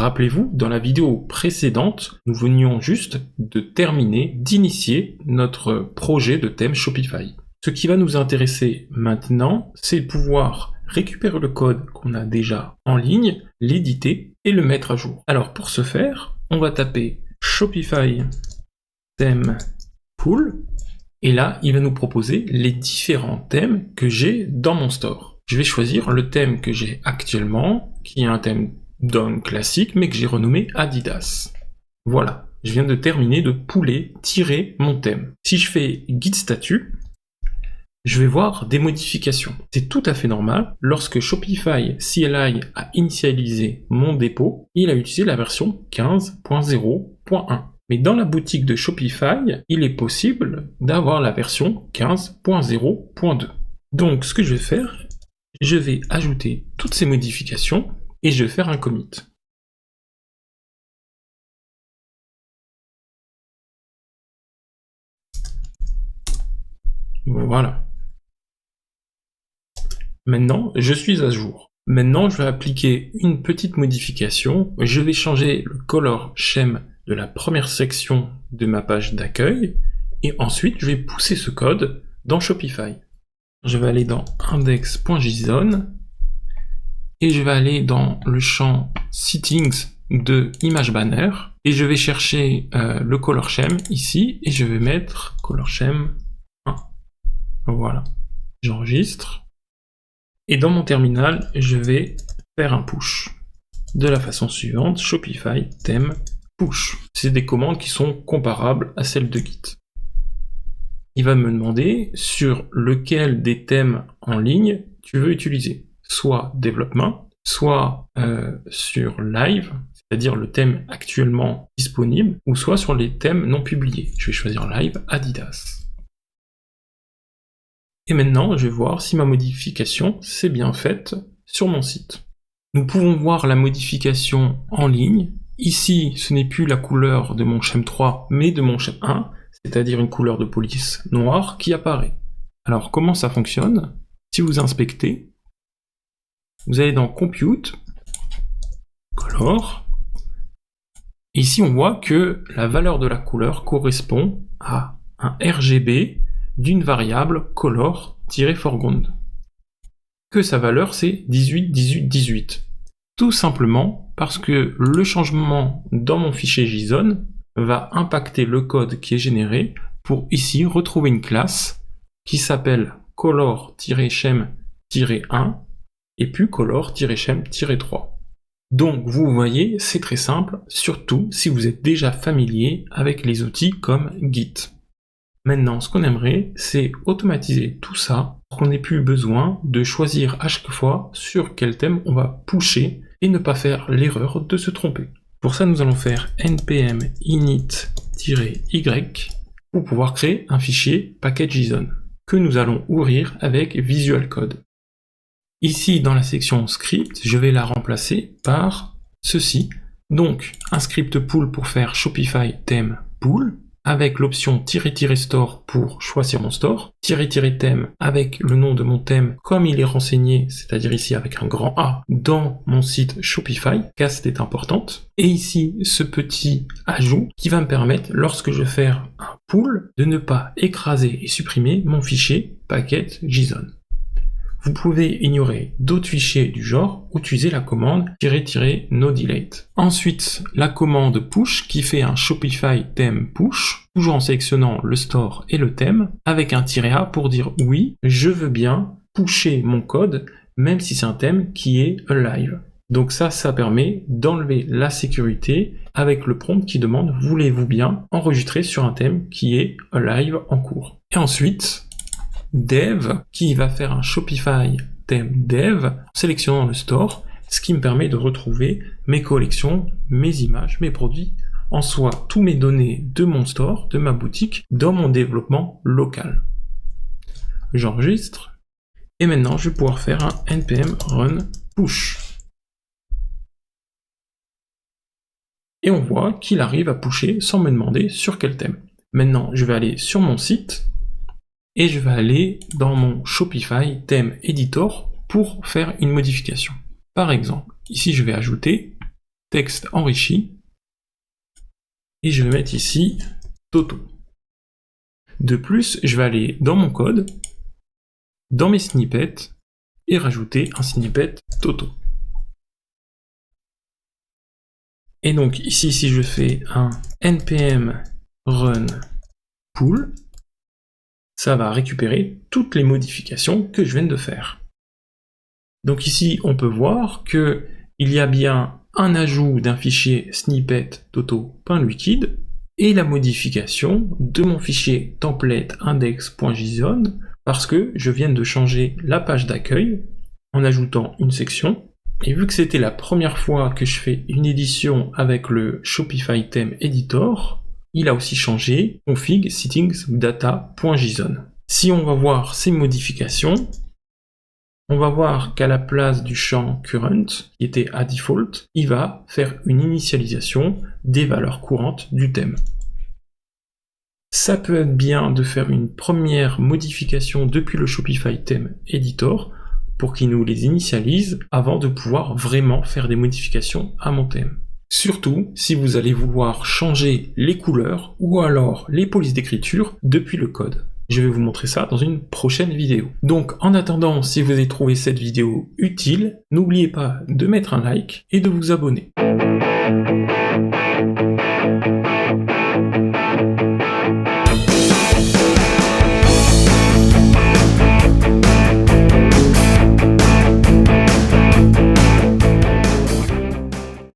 Rappelez-vous, dans la vidéo précédente, nous venions juste d'initier notre projet de thème Shopify. Ce qui va nous intéresser maintenant, c'est de pouvoir récupérer le code qu'on a déjà en ligne, l'éditer et le mettre à jour. Alors pour ce faire, on va taper Shopify theme pool, et là, il va nous proposer les différents thèmes que j'ai dans mon store. Je vais choisir le thème que j'ai actuellement, qui est un thème Down classique, mais que j'ai renommé Adidas. Voilà, je viens de terminer de tirer mon thème. Si je fais Git statut, je vais voir des modifications. C'est tout à fait normal. Lorsque Shopify CLI a initialisé mon dépôt, il a utilisé la version 15.0.1. Mais dans la boutique de Shopify, il est possible d'avoir la version 15.0.2. Donc ce que je vais faire, je vais ajouter toutes ces modifications et je vais faire un commit. Voilà. Maintenant, je suis à jour. Maintenant, je vais appliquer une petite modification. Je vais changer le color scheme de la première section de ma page d'accueil. Et ensuite, je vais pousser ce code dans Shopify. Je vais aller dans index.json et je vais aller dans le champ settings de image banner et je vais chercher le color scheme ici et je vais mettre color scheme 1. Voilà. J'enregistre. Et dans mon terminal, je vais faire un push. De la façon suivante, Shopify theme push. C'est des commandes qui sont comparables à celles de Git. Il va me demander sur lequel des thèmes en ligne tu veux utiliser. Soit développement, soit sur live, c'est-à-dire le thème actuellement disponible, ou soit sur les thèmes non publiés. Je vais choisir live Adidas. Et maintenant, je vais voir si ma modification s'est bien faite sur mon site. Nous pouvons voir la modification en ligne. Ici, ce n'est plus la couleur de mon schème 3, mais de mon schème 1, c'est-à-dire une couleur de police noire qui apparaît. Alors, comment ça fonctionne? Si vous inspectez, vous allez dans Compute, Color, et ici on voit que la valeur de la couleur correspond à un RGB d'une variable color-foreground. Que sa valeur c'est 18, 18, 18. Tout simplement parce que le changement dans mon fichier JSON va impacter le code qui est généré pour ici retrouver une classe qui s'appelle color-scheme-1 et puis color-scheme-3. Donc vous voyez, c'est très simple, surtout si vous êtes déjà familier avec les outils comme Git. Maintenant, ce qu'on aimerait, c'est automatiser tout ça pour qu'on n'ait plus besoin de choisir à chaque fois sur quel thème on va pusher et ne pas faire l'erreur de se tromper. Pour ça, nous allons faire npm init-y pour pouvoir créer un fichier package.json que nous allons ouvrir avec Visual Code. Ici, dans la section script, je vais la remplacer par ceci. Donc, un script pool pour faire Shopify theme pool, avec l'option --store pour choisir mon store, --thème avec le nom de mon thème comme il est renseigné, c'est-à-dire ici avec un grand A, dans mon site Shopify, cast est importante, et ici ce petit ajout qui va me permettre, lorsque je fais un pool, de ne pas écraser et supprimer mon fichier package.json. Vous pouvez ignorer d'autres fichiers du genre ou utiliser la commande --nodelete. Ensuite, la commande push qui fait un Shopify theme push, toujours en sélectionnant le store et le thème, avec un -a pour dire oui, je veux bien pusher mon code, même si c'est un thème qui est alive. Donc ça permet d'enlever la sécurité avec le prompt qui demande voulez-vous bien enregistrer sur un thème qui est alive en cours. Et ensuite, dev qui va faire un Shopify theme dev en sélectionnant le store, ce qui me permet de retrouver mes collections, mes images, mes produits, en soi tous mes données de mon store, de ma boutique, dans mon développement local. J'enregistre et maintenant je vais pouvoir faire un npm run push. Et on voit qu'il arrive à pusher sans me demander sur quel thème. Maintenant je vais aller sur mon site et je vais aller dans mon Shopify Theme Editor pour faire une modification. Par exemple, ici je vais ajouter texte enrichi, et je vais mettre ici Toto. De plus, je vais aller dans mon code, dans mes snippets, et rajouter un snippet Toto. Et donc ici, si je fais un npm run pull, ça va récupérer toutes les modifications que je viens de faire. Donc ici, on peut voir que il y a bien un ajout d'un fichier snippet toto.liquid et la modification de mon fichier template index.json parce que je viens de changer la page d'accueil en ajoutant une section. Et vu que c'était la première fois que je fais une édition avec le Shopify Theme Editor, il a aussi changé config settings data.json. Si on va voir ces modifications, on va voir qu'à la place du champ current, qui était à default, il va faire une initialisation des valeurs courantes du thème. Ça peut être bien de faire une première modification depuis le Shopify Theme Editor pour qu'il nous les initialise avant de pouvoir vraiment faire des modifications à mon thème. Surtout si vous allez vouloir changer les couleurs ou alors les polices d'écriture depuis le code. Je vais vous montrer ça dans une prochaine vidéo. Donc en attendant, si vous avez trouvé cette vidéo utile, n'oubliez pas de mettre un like et de vous abonner.